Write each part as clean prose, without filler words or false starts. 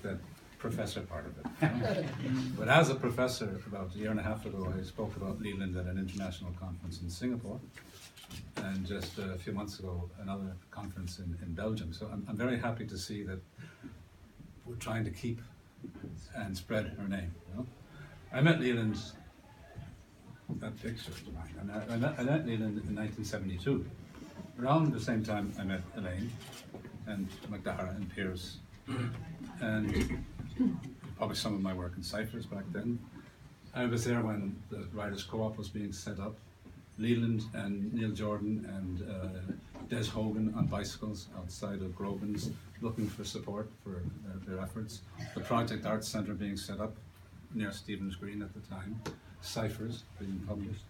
the professor part of it. But as a professor, about a year and a half ago, I spoke about Leland at an international conference in Singapore, and just a few months ago, another conference in Belgium. So I'm very happy to see that we're trying to keep and spread her name. You know? I met Leland, that picture is mine. I met Leland in 1972. Around the same time I met Eiléan and McLachlan and Pierce, and probably some of my work in ciphers back then. I was there when the Writers' Co-op was being set up. Leland and Neil Jordan and Des Hogan on bicycles outside of Grogan's, looking for support for their efforts. The Project Arts Centre being set up near Stephen's Green at the time. Ciphers being published.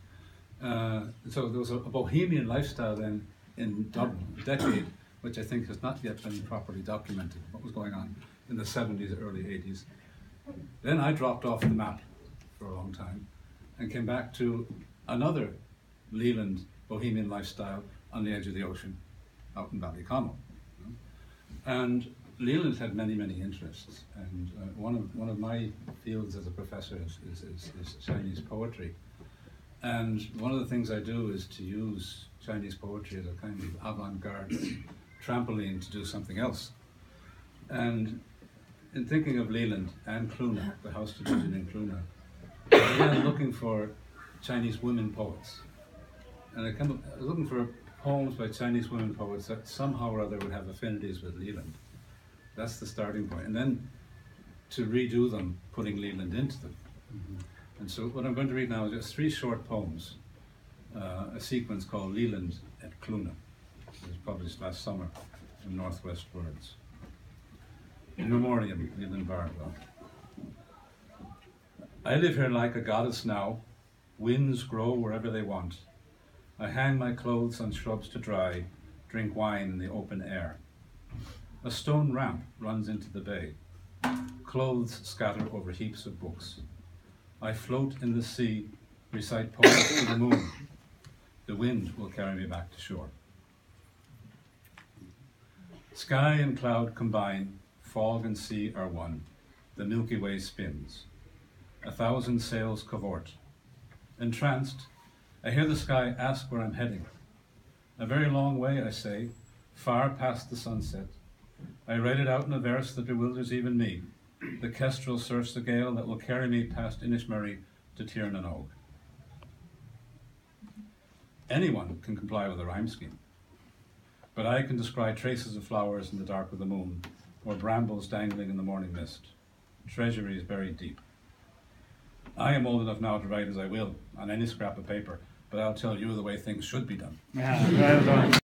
So there was a bohemian lifestyle then in Dublin, a decade which I think has not yet been properly documented, what was going on in the 70s, early 80s. Then I dropped off the map for a long time and came back to another Leland bohemian lifestyle on the edge of the ocean, out in Ballyconnell. And Leland had many, many interests, and one of my fields as a professor is Chinese poetry. And one of the things I do is to use Chinese poetry as a kind of avant-garde trampoline to do something else. And in thinking of Leland and Cluna, the house tradition in Cluna, I began looking for Chinese women poets. And I was looking for poems by Chinese women poets that somehow or other would have affinities with Leland. That's the starting point. And then to redo them, putting Leland into them. And so what I'm going to read now is just 3 short poems, a sequence called Leland at Cluna. It was published last summer in Northwest Words. In Memoriam, Leland Bardwell. I live here like a goddess now. Winds grow wherever they want. I hang my clothes on shrubs to dry, drink wine in the open air. A stone ramp runs into the bay. Clothes scatter over heaps of books. I float in the sea, recite poems to the moon. The wind will carry me back to shore. Sky and cloud combine, fog and sea are one. The Milky Way spins. 1,000 sails cavort. Entranced, I hear the sky ask where I'm heading. A very long way, I say, far past the sunset. I write it out in a verse that bewilders even me. The kestrel surfs the gale that will carry me past Inishmurray to Ciarán. Anyone can comply with a rhyme scheme, but I can descry traces of flowers in the dark of the moon, or brambles dangling in the morning mist. Treasury is buried deep. I am old enough now to write as I will, on any scrap of paper, but I'll tell you the way things should be done. Yeah, well done.